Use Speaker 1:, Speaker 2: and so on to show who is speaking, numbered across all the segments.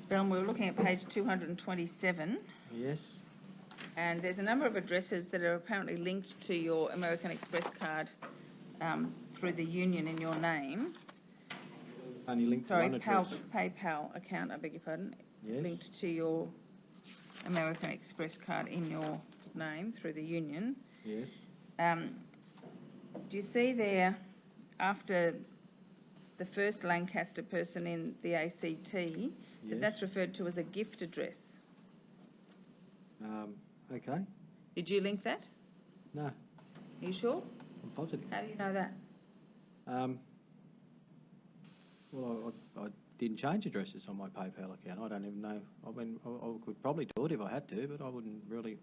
Speaker 1: Bellum, we're looking at page 227.
Speaker 2: Yes.
Speaker 1: And there's a number of addresses that are apparently linked to your American Express card through the union in your name.
Speaker 2: Only linked to one address.
Speaker 1: PayPal account, I beg your pardon.
Speaker 2: Yes.
Speaker 1: Linked to your American Express card in your name through the union.
Speaker 2: Yes.
Speaker 1: Do you see there, after the first Lancaster person in the ACT, that that's referred to as a gift address?
Speaker 2: Okay.
Speaker 1: Did you link that?
Speaker 2: No.
Speaker 1: Are you sure?
Speaker 2: I'm positive.
Speaker 1: How do you know that?
Speaker 2: Well, I didn't change addresses on my PayPal account. I don't even know. I mean, I could probably do it if I had to, but I wouldn't really.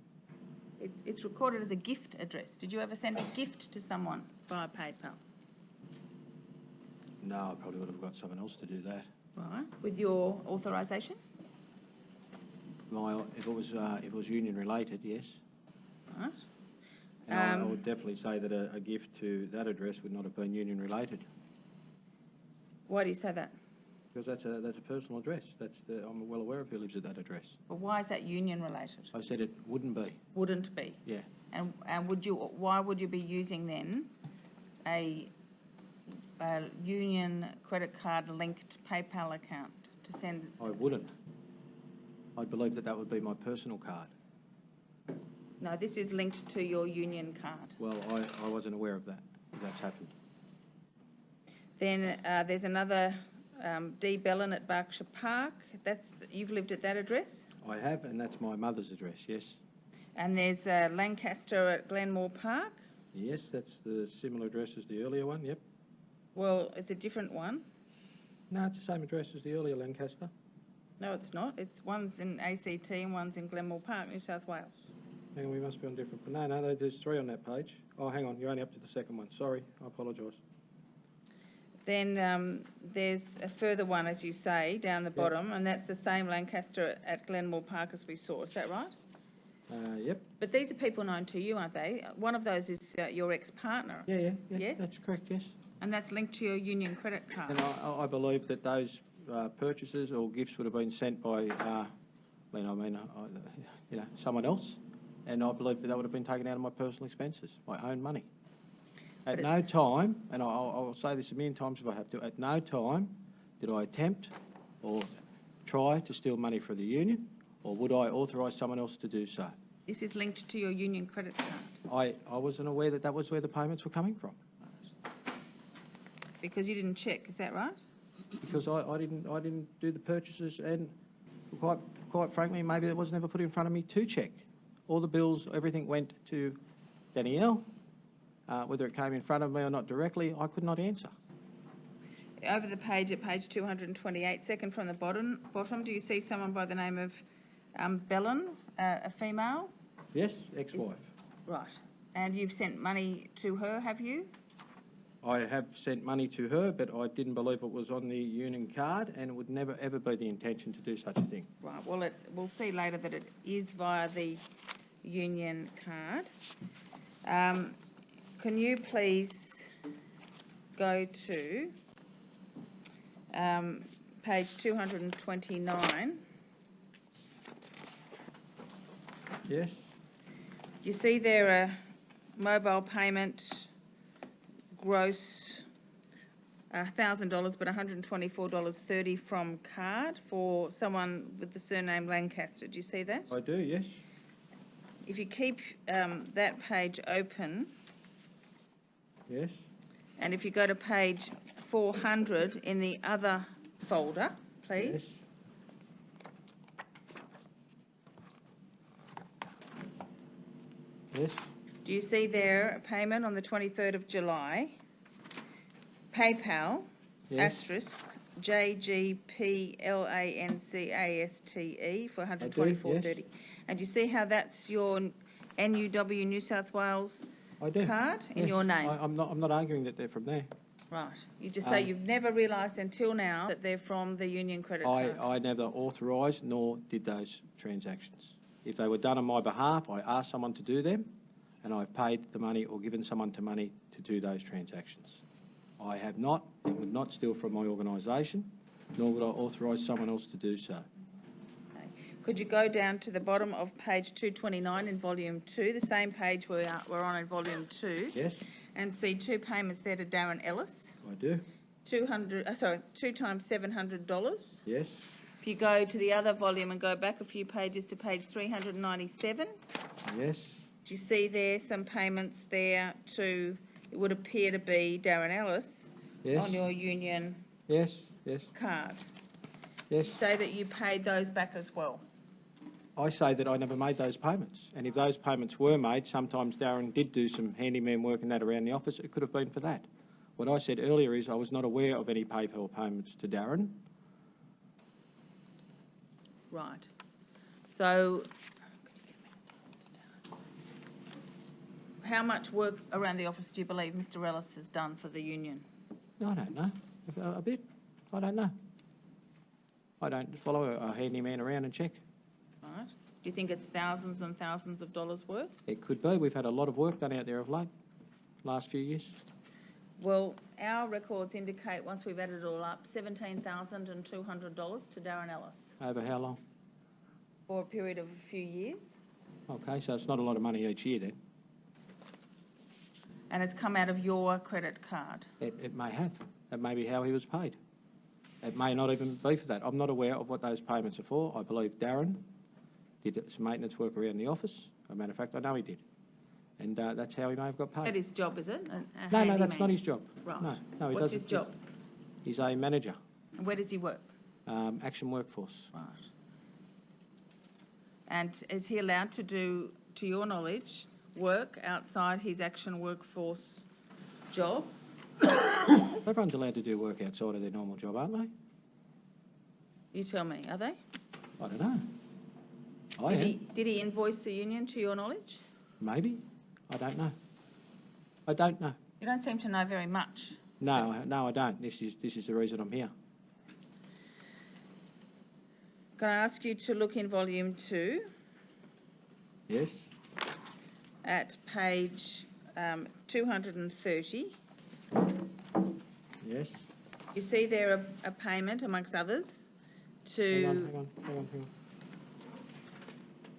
Speaker 1: It's recorded as a gift address. Did you ever send a gift to someone via PayPal?
Speaker 2: No, I probably would have got someone else to do that.
Speaker 1: Right. With your authorisation?
Speaker 2: If it was union related, yes.
Speaker 1: Right.
Speaker 2: And I would definitely say that a gift to that address would not have been union related.
Speaker 1: Why do you say that?
Speaker 2: Because that's a personal address. I'm well aware of who lives at that address.
Speaker 1: But why is that union related?
Speaker 2: I said it wouldn't be.
Speaker 1: Wouldn't be.
Speaker 2: Yeah.
Speaker 1: And why would you be using then a union credit card linked PayPal account to send?
Speaker 2: I wouldn't. I'd believe that would be my personal card.
Speaker 1: No, this is linked to your union card.
Speaker 2: Well, I wasn't aware of that. That's happened.
Speaker 1: Then there's another D. Bellin at Berkshire Park. You've lived at that address?
Speaker 2: I have, and that's my mother's address, yes.
Speaker 1: And there's Lancaster at Glenmore Park?
Speaker 2: Yes, that's the similar address as the earlier one, yep.
Speaker 1: Well, it's a different one.
Speaker 2: No, it's the same address as the earlier Lancaster.
Speaker 1: No, it's not. One's in ACT and one's in Glenmore Park, New South Wales.
Speaker 2: Hang on, we must be on different. But no, there's 3 on that page. Oh, hang on, you're only up to the second one. Sorry, I apologise.
Speaker 1: Then there's a further one, as you say, down the bottom, and that's the same Lancaster at Glenmore Park as we saw. Is that right?
Speaker 2: Yep.
Speaker 1: But these are people known to you, aren't they? One of those is your ex-partner.
Speaker 2: Yeah.
Speaker 1: Yes?
Speaker 2: That's correct, yes.
Speaker 1: And that's linked to your union credit card.
Speaker 2: And I believe that those purchases or gifts would have been sent by, someone else, and I believe that would have been taken out of my personal expenses, my own money. At no time, and I'll say this a million times if I have to, at no time did I attempt or try to steal money from the union, or would I authorise someone else to do so.
Speaker 1: This is linked to your union credit card.
Speaker 2: I wasn't aware that was where the payments were coming from.
Speaker 1: Because you didn't check, is that right?
Speaker 2: Because I didn't do the purchases, and quite frankly, maybe it was never put in front of me to check. All the bills, everything went to Danielle. Whether it came in front of me or not directly, I could not answer.
Speaker 1: Over the page at page 228, second from the bottom, do you see someone by the name of Bellin, a female?
Speaker 2: Yes, ex-wife.
Speaker 1: Right. And you've sent money to her, have you?
Speaker 2: I have sent money to her, but I didn't believe it was on the union card, and it would never, ever be the intention to do such a thing.
Speaker 1: Right. Well, we'll see later that it is via the union card. Can you please go to page 229?
Speaker 2: Yes.
Speaker 1: You see there a mobile payment gross $1,000, but $124.30 from card for someone with the surname Lancaster. Do you see that?
Speaker 2: I do, yes.
Speaker 1: If you keep that page open.
Speaker 2: Yes.
Speaker 1: And if you go to page 400 in the other folder, please.
Speaker 2: Yes.
Speaker 1: Do you see there a payment on the 23rd of July? PayPal, asterisk, JGPLANCASTE for $124.30. And you see how that's your NUW New South Wales card in your name?
Speaker 2: I'm not arguing that they're from there.
Speaker 1: Right. You just say you've never realised until now that they're from the union credit card.
Speaker 2: I never authorised nor did those transactions. If they were done on my behalf, I asked someone to do them, and I've paid the money or given someone the money to do those transactions. I have not and would not steal from my organisation, nor would I authorise someone else to do so.
Speaker 1: Could you go down to the bottom of page 229 in volume 2, the same page we're on in volume 2,
Speaker 2: Yes,
Speaker 1: and see 2 payments there to Darren Ellis,
Speaker 2: I do.
Speaker 1: 2 times $700.
Speaker 2: Yes,
Speaker 1: If you go to the other volume and go back a few pages to page 397,
Speaker 2: yes,
Speaker 1: do you see there some payments there to, it would appear to be Darren Ellis
Speaker 2: yes,
Speaker 1: on your union
Speaker 2: yes, yes,
Speaker 1: card?
Speaker 2: yes.
Speaker 1: Say that you paid those back as well.
Speaker 2: I say that I never made those payments. And if those payments were made, sometimes Darren did do some handyman work and that around the office. It could have been for that. What I said earlier is I was not aware of any PayPal payments to Darren.
Speaker 1: Right. So, how much work around the office do you believe Mr. Ellis has done for the union?
Speaker 2: I don't know. A bit. I don't know. I don't follow a handyman around and check.
Speaker 1: Right. Do you think it's thousands and thousands of dollars worth?
Speaker 2: It could be. We've had a lot of work done out there of late, last few years.
Speaker 1: Well, our records indicate, once we've added it all up, $17,200 to Darren Ellis
Speaker 2: Over how long?
Speaker 1: for a period of a few years.
Speaker 2: Okay, so it's not a lot of money each year then.
Speaker 1: And it's come out of your credit card.
Speaker 2: It may have. It may be how he was paid. It may not even be for that. I'm not aware of what those payments are for. I believe Darren did some maintenance work around the office. As a matter of fact, I know he did. And that's how he may have got paid.
Speaker 1: That his job, is it?
Speaker 2: No, that's not his job.
Speaker 1: Right.
Speaker 2: No, he
Speaker 1: What's
Speaker 2: doesn't.
Speaker 1: his job?
Speaker 2: He's a manager,
Speaker 1: And where does he work?
Speaker 2: Action Workforce.
Speaker 1: Right. And is he allowed to do, to your knowledge, work outside his Action Workforce job?
Speaker 2: Everyone's allowed to do work outside of their normal job, aren't they?
Speaker 1: You tell me, are they?
Speaker 2: I don't know. I am.
Speaker 1: Did he invoice the union, to your knowledge?
Speaker 2: Maybe. I don't know. I don't know.
Speaker 1: You don't seem to know very much.
Speaker 2: No, I don't. This is the reason I'm here.
Speaker 1: Can I ask you to look in volume 2
Speaker 2: Yes.
Speaker 1: at page 230?
Speaker 2: Yes.
Speaker 1: You see there a payment, amongst others, to...
Speaker 2: Hang on.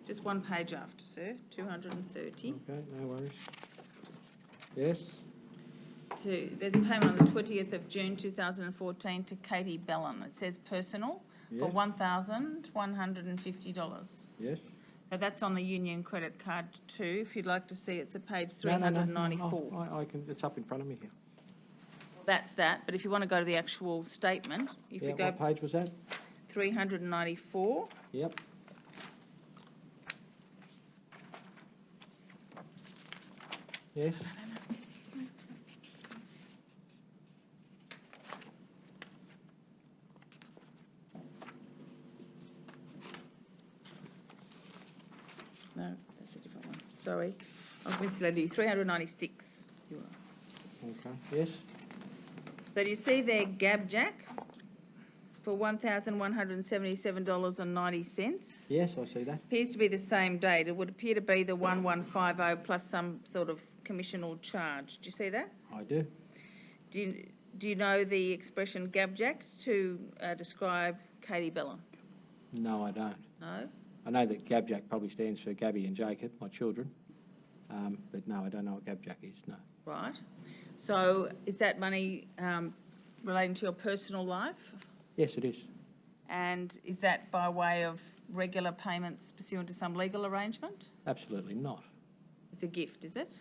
Speaker 1: Just one page after, sir, 230.
Speaker 2: Okay, no worries. Yes.
Speaker 1: There's a payment on the 20th of June 2014 to Katie Bellon. It says personal for
Speaker 2: Yes.
Speaker 1: $1,150.
Speaker 2: Yes.
Speaker 1: So that's on the union credit card too. If you'd like to see, it's at page 394.
Speaker 2: No, I can. It's up in front of me here.
Speaker 1: That's that. But if you want to go to the actual statement, if
Speaker 2: Yeah.
Speaker 1: you go
Speaker 2: What page was that?
Speaker 1: 394.
Speaker 2: Yep. Yes.
Speaker 1: No, that's a different one. Sorry. I've misled you. 396. You are.
Speaker 2: Okay. Yes.
Speaker 1: So do you see there Gabjack for $1,177.90?
Speaker 2: Yes, I see that.
Speaker 1: Appears to be the same date. It would appear to be the 1150 plus some sort of commission or charge. Do you see that?
Speaker 2: I do.
Speaker 1: Do you know the expression Gabjack to describe Katie Bellon?
Speaker 2: No, I don't.
Speaker 1: No?
Speaker 2: I know that Gabjack probably stands for Gabby and Jacob, my children. But no, I don't know what Gabjack is, no.
Speaker 1: Right. So is that money relating to your personal life?
Speaker 2: Yes, it is.
Speaker 1: And is that by way of regular payments pursuant to some legal arrangement?
Speaker 2: Absolutely not.
Speaker 1: It's a gift, is it?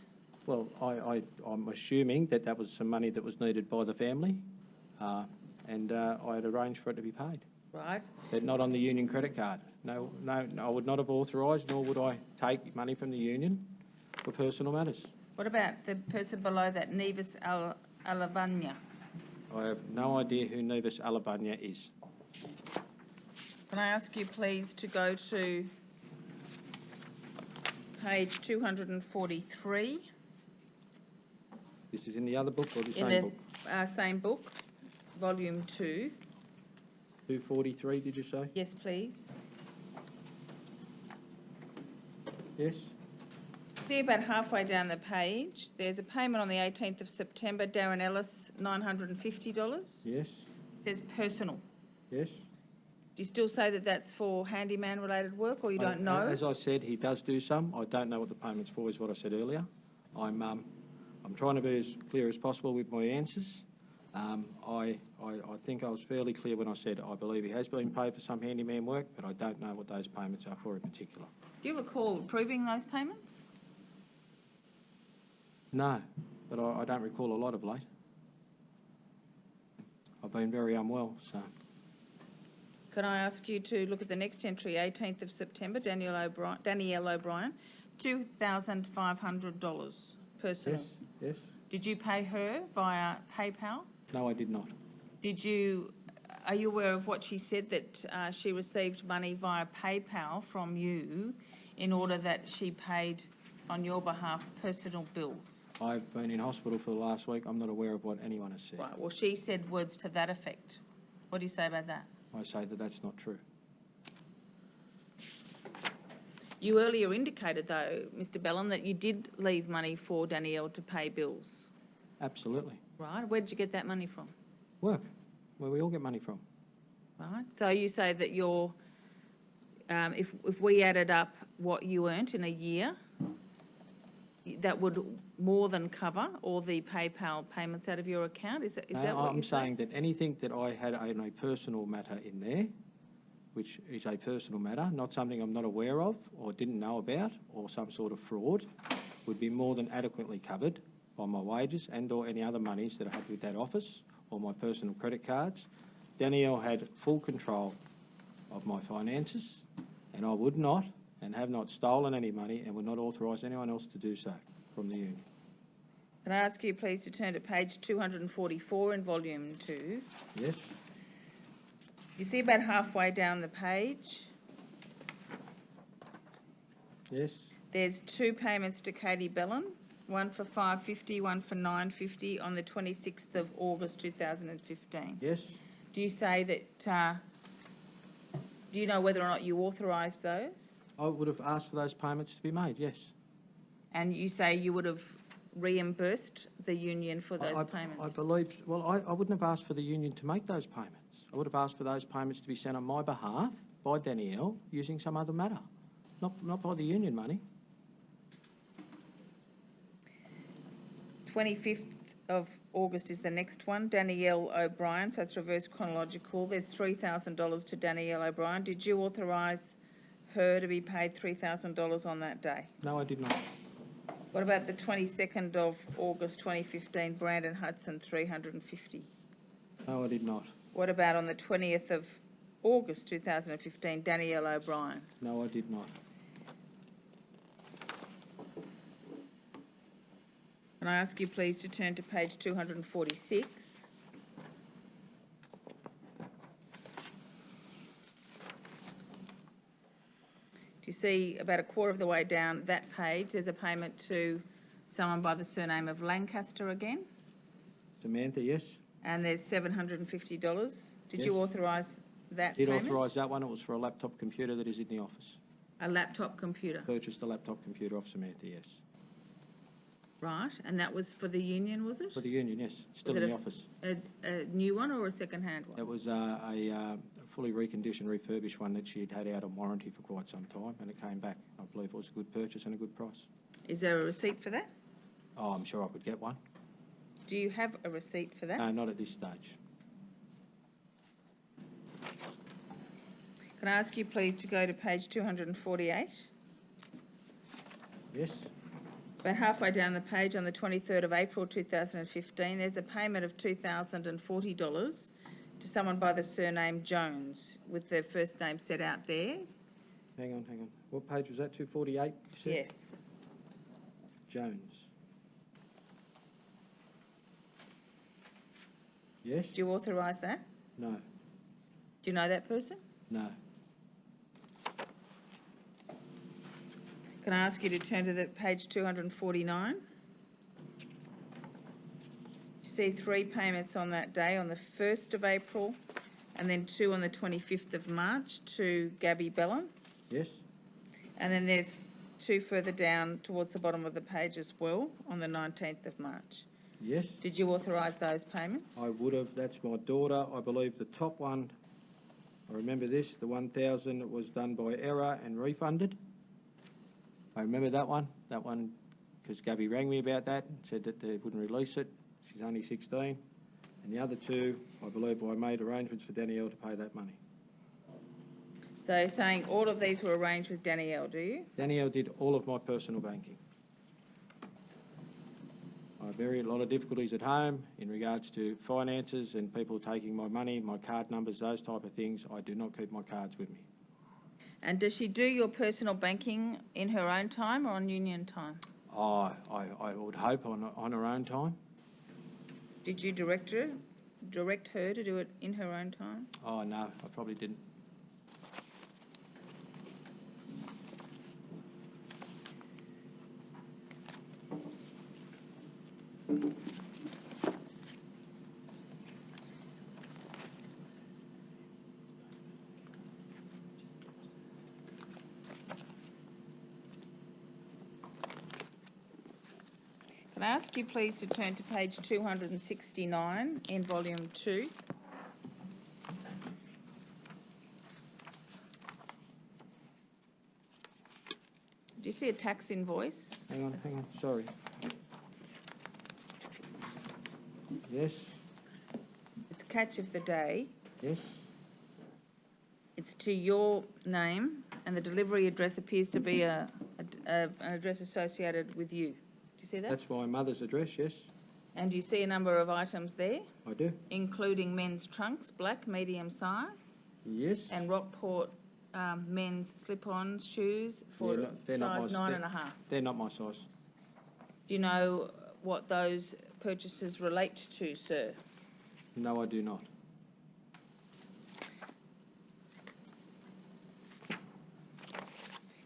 Speaker 2: Well, I'm assuming that was some money that was needed by the family, and I had arranged for it to be paid.
Speaker 1: Right.
Speaker 2: But not on the union credit card. No, I would not have authorised, nor would I take money from the union for personal matters.
Speaker 1: What about the person below that, Nevis Alavanya?
Speaker 2: I have no idea who Nevis Alabania is.
Speaker 1: Can I ask you please to go to page 243?
Speaker 2: This is in the other book or the
Speaker 1: In
Speaker 2: same book?
Speaker 1: the same book, volume 2.
Speaker 2: 243, did you say?
Speaker 1: Yes, please.
Speaker 2: Yes.
Speaker 1: See about halfway down the page, there's a payment on the 18th of September, Darren Ellis, $950.
Speaker 2: Yes.
Speaker 1: It says personal.
Speaker 2: Yes.
Speaker 1: Do you still say that that's for handyman-related work, or you don't know?
Speaker 2: As I said, he does do some. I don't know what the payment's for, is what I said earlier. I'm trying to be as clear as possible with my answers. I think I was fairly clear when I said I believe he has been paid for some handyman work, but I don't know what those payments are for in particular.
Speaker 1: Do you recall approving those payments?
Speaker 2: No, but I don't recall a lot of late. I've been very unwell, so...
Speaker 1: Can I ask you to look at the next entry, 18th of September, Danielle O'Brien, $2,500 personal.
Speaker 2: Yes, yes.
Speaker 1: Did you pay her via PayPal?
Speaker 2: No, I did not.
Speaker 1: Are you aware of what she said, that she received money via PayPal from you in order that she paid on your behalf personal bills?
Speaker 2: I've been in hospital for the last week. I'm not aware of what anyone has said.
Speaker 1: Right, well, she said words to that effect. What do you say about that?
Speaker 2: I say that that's not true.
Speaker 1: You earlier indicated, though, Mr. Bellin, that you did leave money for Danielle to pay bills.
Speaker 2: Absolutely.
Speaker 1: Right, where did you get that money from?
Speaker 2: Work, where we all get money from.
Speaker 1: Right, so you say that you're, if we added up what you earned in a year, that would more than cover all the PayPal payments out of your account? Is that what
Speaker 2: I'm saying that anything that I had in a personal matter in there, which is a personal matter, not something I'm not aware of or didn't know about, or some sort of fraud, would be more than adequately covered by my wages and or any other monies that I had with that office or my personal credit cards. Danielle had full control of my finances, and I would not and have not stolen any money and would not authorise anyone else to do so from the union.
Speaker 1: Can I ask you please to turn to page 244 in volume 2?
Speaker 2: Yes.
Speaker 1: You see about halfway down the page,
Speaker 2: Yes.
Speaker 1: there's two payments to Katie Bellin, one for $550, one for $950 on the 26th of August 2015.
Speaker 2: Yes.
Speaker 1: Do you say that, do you know whether or not you authorised those?
Speaker 2: I would have asked for those payments to be made, yes.
Speaker 1: And you say you would have reimbursed the union for those payments?
Speaker 2: I believe, well, I wouldn't have asked for the union to make those payments. I would have asked for those payments to be sent on my behalf by Danielle using some other matter, not by the union money.
Speaker 1: 25th of August is the next one, Danielle O'Brien, so it's reverse chronological. There's $3,000 to Danielle O'Brien. Did you authorise her to be paid $3,000 on that day?
Speaker 2: No, I did not.
Speaker 1: What about the 22nd of August 2015, Brandon Hudson, $350?
Speaker 2: No, I did not.
Speaker 1: What about on the 20th of August 2015, Danielle O'Brien?
Speaker 2: No, I did not.
Speaker 1: Can I ask you please to turn to page 246? Do you see about a quarter of the way down that page, there's a payment to someone by the surname of Lancaster again?
Speaker 2: Samantha, yes.
Speaker 1: And there's $750. Did
Speaker 2: Yes.
Speaker 1: you authorise that
Speaker 2: Did
Speaker 1: payment?
Speaker 2: authorise that one. It was for a laptop computer that is in the office.
Speaker 1: A laptop computer,
Speaker 2: Purchased a laptop computer off Samantha, yes.
Speaker 1: right? And that was for the union, was it?
Speaker 2: For the union, yes. It's still
Speaker 1: Was
Speaker 2: in
Speaker 1: it
Speaker 2: the office.
Speaker 1: A new one or a second-hand one?
Speaker 2: It was a fully reconditioned, refurbished one that she'd had out on warranty for quite some time, and it came back. I believe it was a good purchase and a good price.
Speaker 1: Is there a receipt for that?
Speaker 2: Oh, I'm sure I could get one.
Speaker 1: Do you have a receipt for that?
Speaker 2: No, not at this stage.
Speaker 1: Can I ask you please to go to page 248?
Speaker 2: Yes.
Speaker 1: About halfway down the page on the 23rd of April 2015, there's a payment of $2,040 to someone by the surname Jones, with their first name set out there.
Speaker 2: Hang on. What page was that? 248?
Speaker 1: Yes.
Speaker 2: Jones. Yes?
Speaker 1: Do you authorise that?
Speaker 2: No.
Speaker 1: Do you know that person?
Speaker 2: No.
Speaker 1: Can I ask you to turn to the page 249? You see three payments on that day, on the 1st of April, and then two on the 25th of March to Gabby Bellin.
Speaker 2: Yes?
Speaker 1: And then there's two further down towards the bottom of the page as well, on the 19th of March.
Speaker 2: Yes?
Speaker 1: Did you authorise those payments?
Speaker 2: I would have. That's my daughter. I believe the top one I remember this, the 1,000 was done by error and refunded. I remember that one, because Gabby rang me about that and said that they wouldn't release it. She's only 16. And the other two, I believe I made arrangements for Danielle to pay that money.
Speaker 1: So you're saying all of these were arranged with Danielle, do you?
Speaker 2: Danielle did all of my personal banking. I have a lot of difficulties at home in regards to finances and people taking my money, my card numbers, those type of things. I do not keep my cards with me.
Speaker 1: And does she do your personal banking in her own time or on union time?
Speaker 2: I would hope on her own time.
Speaker 1: Did you direct her to do it in her own time?
Speaker 2: Oh, no, I probably didn't.
Speaker 1: Can I ask you please to turn to page 269 in volume 2? Do you see a tax invoice?
Speaker 2: Hang on, sorry. Yes,
Speaker 1: It's catch of the day.
Speaker 2: yes,
Speaker 1: It's to your name, and the delivery address appears to be an address associated with you. Do you see that?
Speaker 2: that's my mother's address, yes,
Speaker 1: And do you see a number of items there,
Speaker 2: I do.
Speaker 1: including men's trunks, black, medium size,
Speaker 2: Yes.
Speaker 1: and Rockport men's slip-ons, shoes for
Speaker 2: they're not
Speaker 1: size
Speaker 2: my-
Speaker 1: 9.5.
Speaker 2: They're not my size.
Speaker 1: Do you know what those purchases relate to, sir?
Speaker 2: No, I do not.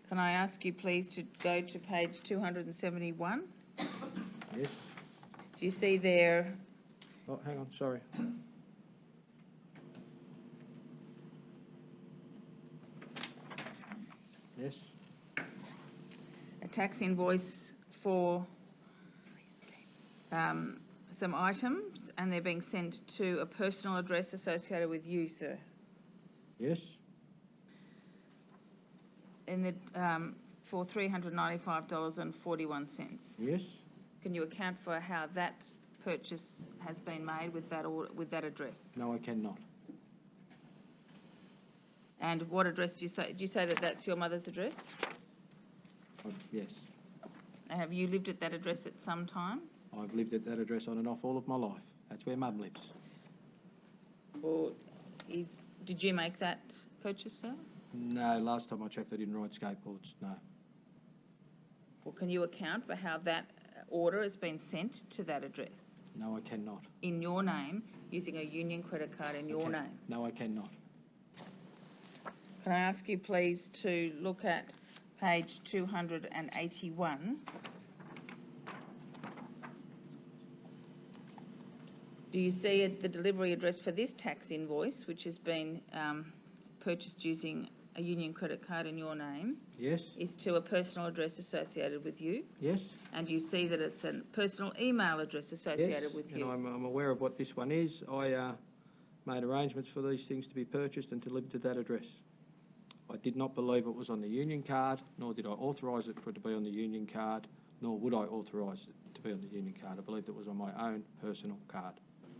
Speaker 1: Can I ask you please to go to page 271?
Speaker 2: Yes.
Speaker 1: Do you see there
Speaker 2: Oh, hang on, sorry. Yes,
Speaker 1: a tax invoice for some items, and they're being sent to a personal address associated with you, sir?
Speaker 2: yes,
Speaker 1: In the for $395.41.
Speaker 2: yes.
Speaker 1: Can you account for how that purchase has been made with that address?
Speaker 2: No, I cannot.
Speaker 1: And what address do you say? Do you say that that's your mother's address?
Speaker 2: Yes.
Speaker 1: And have you lived at that address at some time?
Speaker 2: I've lived at that address on and off all of my life. That's where Mum lives.
Speaker 1: Or did you make that purchase, sir?
Speaker 2: No, last time I checked, I didn't ride skateboards, no.
Speaker 1: Or can you account for how that order has been sent to that address
Speaker 2: No, I cannot.
Speaker 1: in your name, using a union credit card in your name?
Speaker 2: No, I cannot.
Speaker 1: Can I ask you please to look at page 281? Do you see the delivery address for this tax invoice, which has been purchased using a union credit card in your name,
Speaker 2: Yes,
Speaker 1: is to a personal address associated with you?
Speaker 2: yes,
Speaker 1: And you see that it's a personal email address associated
Speaker 2: yes.
Speaker 1: with
Speaker 2: And
Speaker 1: you?
Speaker 2: I'm aware of what this one is. I made arrangements for these things to be purchased and delivered to that address. I did not believe it was on the union card, nor did I authorise it for it to be on the union card, nor would I authorise it to be on the union card. I believed it was on my own personal card.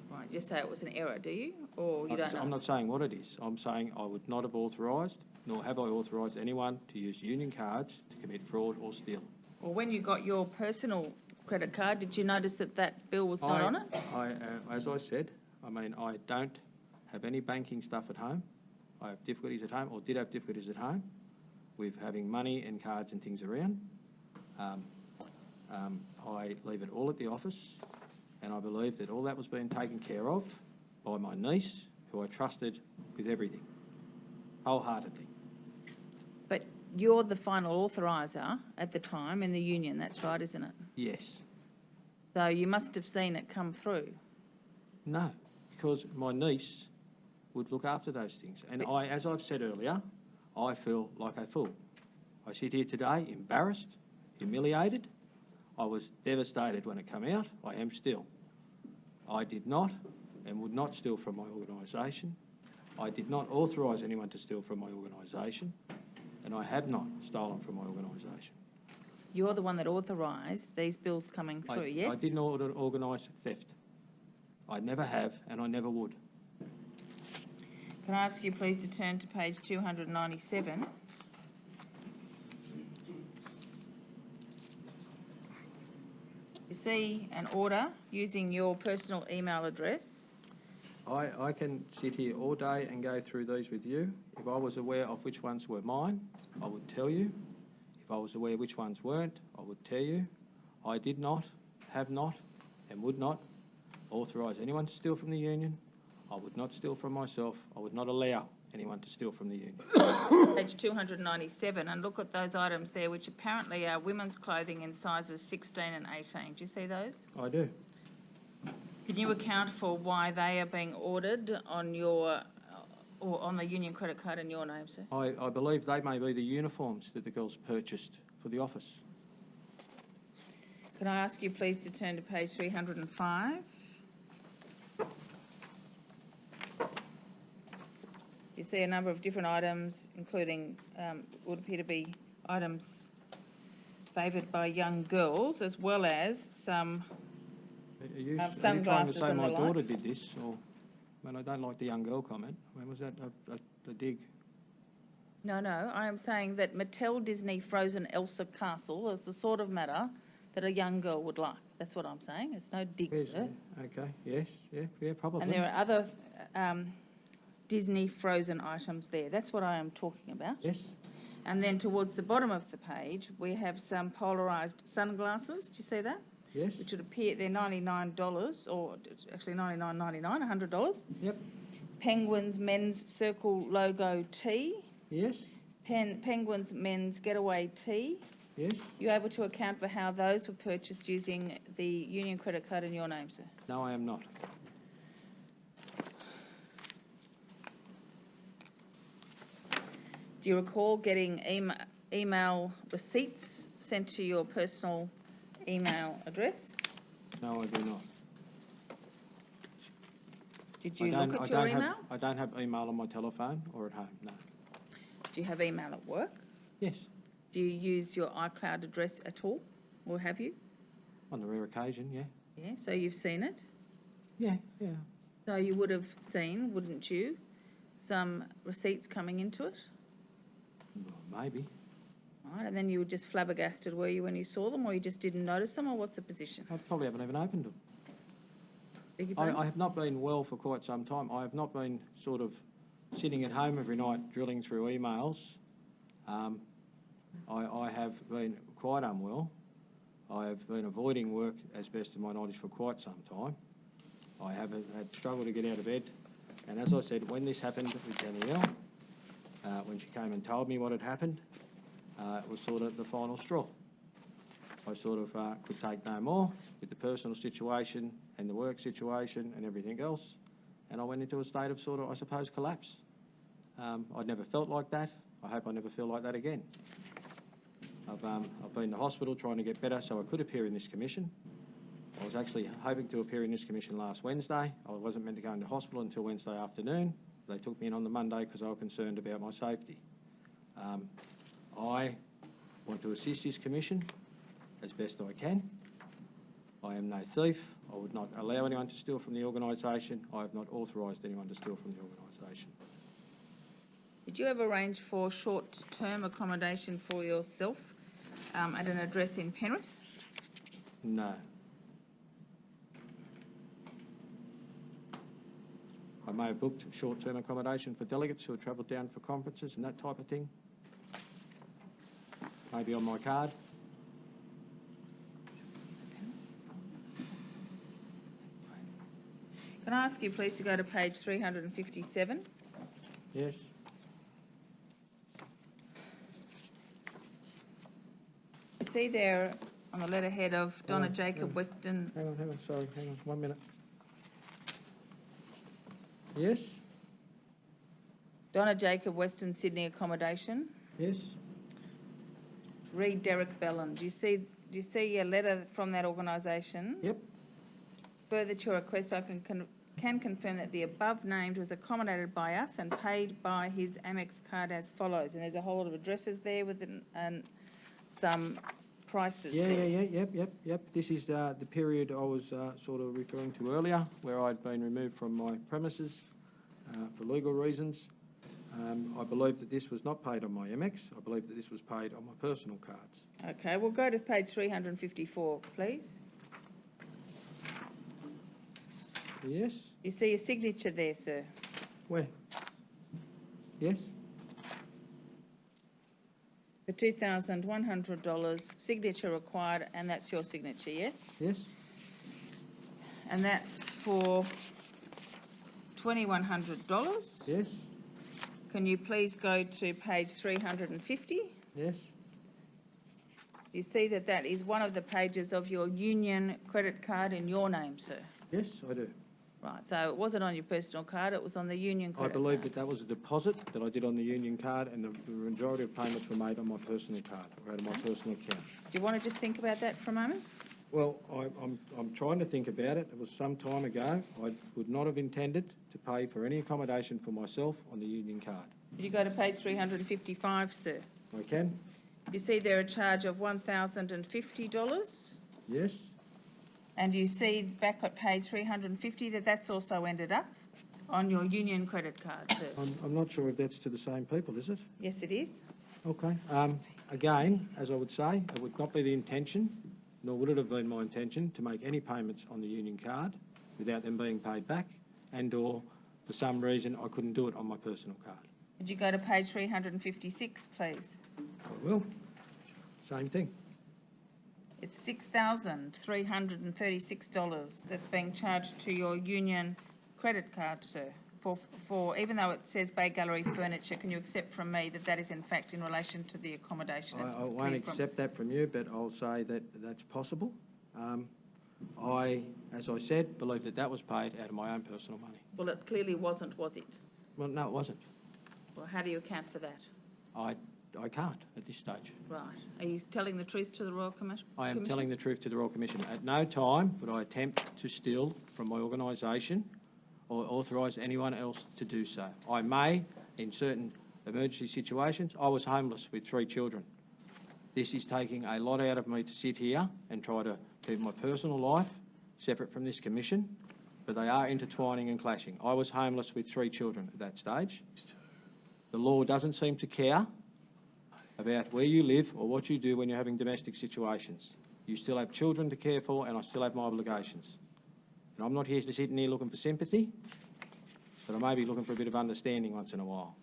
Speaker 1: Right, you say it was an error, do you? Or you don't know?
Speaker 2: I'm not saying what it is. I'm saying I would not have authorised, nor have I authorised anyone to use union cards to commit fraud or steal.
Speaker 1: Well, when you got your personal credit card, did you notice that that bill was not on it?
Speaker 2: As I said, I don't have any banking stuff at home. I have difficulties at home, or did have difficulties at home, with having money and cards and things around. I leave it all at the office, and I believe that all that was being taken care of by my niece, who I trusted with everything, wholeheartedly.
Speaker 1: But you're the final authoriser at the time in the union, that's right, isn't it?
Speaker 2: Yes.
Speaker 1: So you must have seen it come through.
Speaker 2: No, because my niece would look after those things. And as I've said earlier, I feel like a fool. I sit here today embarrassed, humiliated. I was devastated when it came out. I am still. I did not and would not steal from my organisation. I did not authorise anyone to steal from my organisation, and I have not stolen from my organisation.
Speaker 1: You're the one that authorised these bills coming through, yes?
Speaker 2: I didn't organise theft. I never have, and I never would.
Speaker 1: Can I ask you please to turn to page 297? You see an order using your personal email address.
Speaker 2: I can sit here all day and go through these with you. If I was aware of which ones were mine, I would tell you. If I was aware which ones weren't, I would tell you. I did not, have not, and would not authorise anyone to steal from the union. I would not steal from myself. I would not allow anyone to steal from the union.
Speaker 1: Page 297, and look at those items there, which apparently are women's clothing in sizes 16 and 18. Do you see those?
Speaker 2: I do.
Speaker 1: Can you account for why they are being ordered on your, or on the union credit card in your name, sir?
Speaker 2: I believe they may be the uniforms that the girls purchased for the office.
Speaker 1: Can I ask you please to turn to page 305? You see a number of different items, including would appear to be items favoured by young girls, as well as some
Speaker 2: Are you trying to
Speaker 1: sunglasses
Speaker 2: say
Speaker 1: and
Speaker 2: my
Speaker 1: the
Speaker 2: daughter
Speaker 1: like?
Speaker 2: did this? Or, I mean, I don't like the young girl comment. I mean, was that a dig?
Speaker 1: No, I am saying that Mattel Disney Frozen Elsa Castle is the sort of matter that a young girl would like. That's what I'm saying. It's no dig, sir.
Speaker 2: Okay, yes, yeah, probably.
Speaker 1: And there are other Disney Frozen items there. That's what I am talking about.
Speaker 2: Yes.
Speaker 1: And then towards the bottom of the page, we have some polarised sunglasses. Do you see that?
Speaker 2: Yes.
Speaker 1: Which would appear, they're $99, or actually $99.99, $100.
Speaker 2: Yep.
Speaker 1: Penguins Men's Circle logo tee.
Speaker 2: Yes.
Speaker 1: Penguins Men's Getaway tee.
Speaker 2: Yes.
Speaker 1: You able to account for how those were purchased using the union credit card in your name, sir?
Speaker 2: No, I am not.
Speaker 1: Do you recall getting email receipts sent to your personal email address?
Speaker 2: No, I do not.
Speaker 1: Did you look at your email?
Speaker 2: I don't have email on my telephone or at home, no.
Speaker 1: Do you have email at work?
Speaker 2: Yes.
Speaker 1: Do you use your iCloud address at all, or have you?
Speaker 2: On the rare occasion, yeah.
Speaker 1: Yeah, so you've seen it?
Speaker 2: Yeah.
Speaker 1: So you would have seen, wouldn't you, some receipts coming into it?
Speaker 2: Well, maybe.
Speaker 1: Right, and then you were just flabbergasted, were you, when you saw them, or you just didn't notice them, or what's the position?
Speaker 2: I probably haven't even opened them.
Speaker 1: Beg your pardon?
Speaker 2: I have not been well for quite some time. I have not been sort of sitting at home every night drilling through emails. I have been quite unwell. I have been avoiding work as best of my knowledge for quite some time. I have had struggled to get out of bed. And as I said, when this happened with Danielle, when she came and told me what had happened, it was sort of the final straw. I sort of could take no more with the personal situation and the work situation and everything else. And I went into a state of sort of, I suppose, collapse. I'd never felt like that. I hope I never feel like that again. I've been in the hospital trying to get better so I could appear in this commission. I was actually hoping to appear in this commission last Wednesday. I wasn't meant to go into hospital until Wednesday afternoon. They took me in on the Monday because they were concerned about my safety. I want to assist this commission as best I can. I am no thief. I would not allow anyone to steal from the organisation. I have not authorised anyone to steal from the organisation.
Speaker 1: Did you ever arrange for short-term accommodation for yourself at an address in Penrith?
Speaker 2: No. I may have booked short-term accommodation for delegates who have travelled down for conferences and that type of thing. Maybe on my card.
Speaker 1: Can I ask you please to go to page 357?
Speaker 2: Yes.
Speaker 1: You see there on the letterhead of Donna Jacob Weston.
Speaker 2: Hang on, sorry, hang on, 1 minute. Yes?
Speaker 1: Donna Jacob Weston Sydney accommodation.
Speaker 2: Yes?
Speaker 1: Read Derek Bellin. Do you see a letter from that organisation?
Speaker 2: Yep.
Speaker 1: Further to your request, I can can confirm that the above named was accommodated by us and paid by his Amex card as follows. And there's a whole lot of addresses there with some prices there.
Speaker 2: Yep. This is the period I was sort of referring to earlier, where I'd been removed from my premises for legal reasons. I believe that this was not paid on my Amex. I believe that this was paid on my personal cards.
Speaker 1: Okay, we'll go to page 354, please.
Speaker 2: Yes?
Speaker 1: You see your signature there, sir.
Speaker 2: Where? Yes?
Speaker 1: For $2,100, signature required, and that's your signature, yes?
Speaker 2: Yes?
Speaker 1: And that's for $2,100.
Speaker 2: Yes?
Speaker 1: Can you please go to page 350?
Speaker 2: Yes?
Speaker 1: You see that that is one of the pages of your union credit card in your name, sir.
Speaker 2: Yes, I do.
Speaker 1: Right, so it wasn't on your personal card, it was on the union
Speaker 2: I
Speaker 1: credit
Speaker 2: believe
Speaker 1: card.
Speaker 2: that was a deposit that I did on the union card, and the majority of payments were made on my personal card, or out of my personal account.
Speaker 1: Do you want to just think about that for a moment?
Speaker 2: Well, I'm trying to think about it. It was some time ago. I would not have intended to pay for any accommodation for myself on the union card.
Speaker 1: Did you go to page 355, sir?
Speaker 2: I can?
Speaker 1: You see there a charge of $1,050?
Speaker 2: Yes?
Speaker 1: And you see back at page 350 that that's also ended up on your union credit card, sir.
Speaker 2: I'm not sure if that's to the same people, is it?
Speaker 1: Yes, it is.
Speaker 2: Okay. Again, as I would say, it would not be the intention, nor would it have been my intention, to make any payments on the union card without them being paid back, and or for some reason I couldn't do it on my personal card.
Speaker 1: Would you go to page 356, please?
Speaker 2: I will. Same thing.
Speaker 1: It's $6,336 that's being charged to your union credit card, sir. For even though it says Bay Gallery Furniture, can you accept from me that that is in fact in relation to the accommodation?
Speaker 2: I won't accept that from you, but I'll say that that's possible. I, as I said, believe that that was paid out of my own personal money.
Speaker 1: Well, it clearly wasn't, was it?
Speaker 2: Well, no, it wasn't.
Speaker 1: Well, how do you account for that?
Speaker 2: I can't at this stage.
Speaker 1: Right. Are you telling the truth to the Royal Commission?
Speaker 2: I am telling the truth to the Royal Commission. At no time would I attempt to steal from my organisation or authorise anyone else to do so. I may, in certain emergency situations. I was homeless with 3 children. This is taking a lot out of me to sit here and try to keep my personal life separate from this commission, but they are intertwining and clashing. I was homeless with 3 children at that stage. The law doesn't seem to care about where you live or what you do when you're having domestic situations. You still have children to care for, and I still have my obligations. And I'm not here to sit in here looking for sympathy, but I may be looking for a bit of understanding once in a while.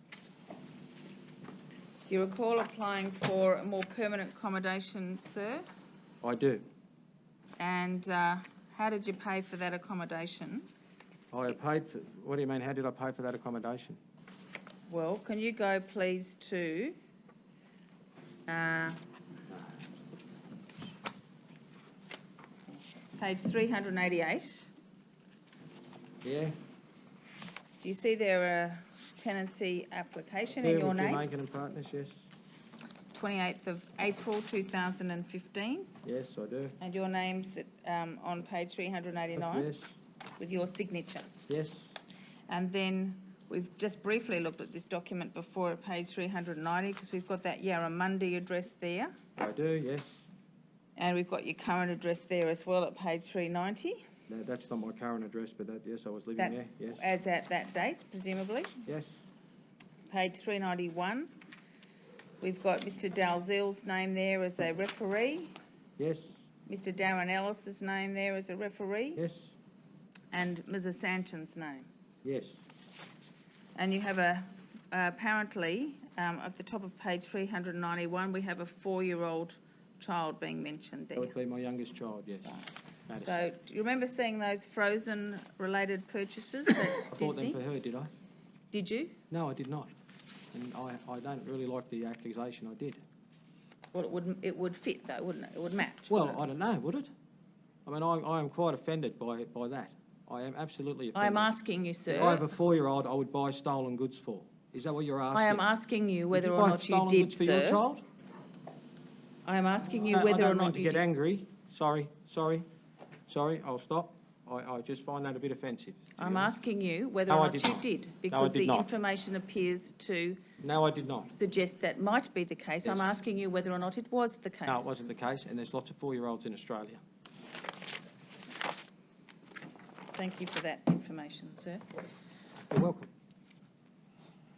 Speaker 1: Do you recall applying for a more permanent accommodation, sir?
Speaker 2: I do.
Speaker 1: And how did you pay for that accommodation?
Speaker 2: I paid for... What do you mean, how did I pay for that accommodation?
Speaker 1: Well, can you go please to... page 388.
Speaker 2: Yeah?
Speaker 1: Do you see there a tenancy application in your name?
Speaker 2: Jamaican and Partners, yes.
Speaker 1: 28th of April 2015.
Speaker 2: Yes, I do.
Speaker 1: And your name's on page 389
Speaker 2: Yes.
Speaker 1: with your signature.
Speaker 2: Yes.
Speaker 1: And then we've just briefly looked at this document before at page 390 because we've got that Yarramundi address there.
Speaker 2: I do, yes.
Speaker 1: And we've got your current address there as well at page 390.
Speaker 2: No, that's not my current address, but that, yes, I was living there, yes.
Speaker 1: As at that date, presumably.
Speaker 2: Yes.
Speaker 1: Page 391. We've got Mr. Dalzell's name there as a referee.
Speaker 2: Yes.
Speaker 1: Mr. Darren Ellis's name there as a referee.
Speaker 2: Yes.
Speaker 1: And Mrs. Sanchin's name.
Speaker 2: Yes.
Speaker 1: And you have apparently, at the top of page 391, we have a 4-year-old child being mentioned there.
Speaker 2: That would be my youngest child, yes.
Speaker 1: Right. So, do you remember seeing those Frozen-related purchases at
Speaker 2: I bought
Speaker 1: Disney?
Speaker 2: them for her, did I?
Speaker 1: Did you?
Speaker 2: No, I did not. And I don't really like the accusation I did.
Speaker 1: Well, it would fit though, wouldn't it? It would match.
Speaker 2: Well,
Speaker 1: wouldn't it?
Speaker 2: I don't know, would it? I mean, I am quite offended by that. I am absolutely offended.
Speaker 1: I am asking you, sir.
Speaker 2: If I have a 4-year-old, I would buy stolen goods for. Is that what you're asking?
Speaker 1: I am asking you whether or not you
Speaker 2: buy stolen
Speaker 1: did,
Speaker 2: goods for
Speaker 1: sir.
Speaker 2: your child?
Speaker 1: I am asking you
Speaker 2: No,
Speaker 1: whether
Speaker 2: I
Speaker 1: or
Speaker 2: don't mean
Speaker 1: not
Speaker 2: to
Speaker 1: you
Speaker 2: get
Speaker 1: did.
Speaker 2: angry. Sorry, I'll stop. I just find that a bit offensive. to be
Speaker 1: I'm
Speaker 2: honest.
Speaker 1: asking you whether
Speaker 2: No,
Speaker 1: or
Speaker 2: I
Speaker 1: not
Speaker 2: did
Speaker 1: you
Speaker 2: not.
Speaker 1: did,
Speaker 2: No, I
Speaker 1: because
Speaker 2: did
Speaker 1: the
Speaker 2: not.
Speaker 1: information appears to
Speaker 2: No, I did not.
Speaker 1: suggest that might be the case. I'm
Speaker 2: Yes.
Speaker 1: asking you whether or not it was the case.
Speaker 2: No, it wasn't the case, and there's lots of 4-year-olds in Australia.
Speaker 1: Thank you for that information, sir.
Speaker 2: You're welcome.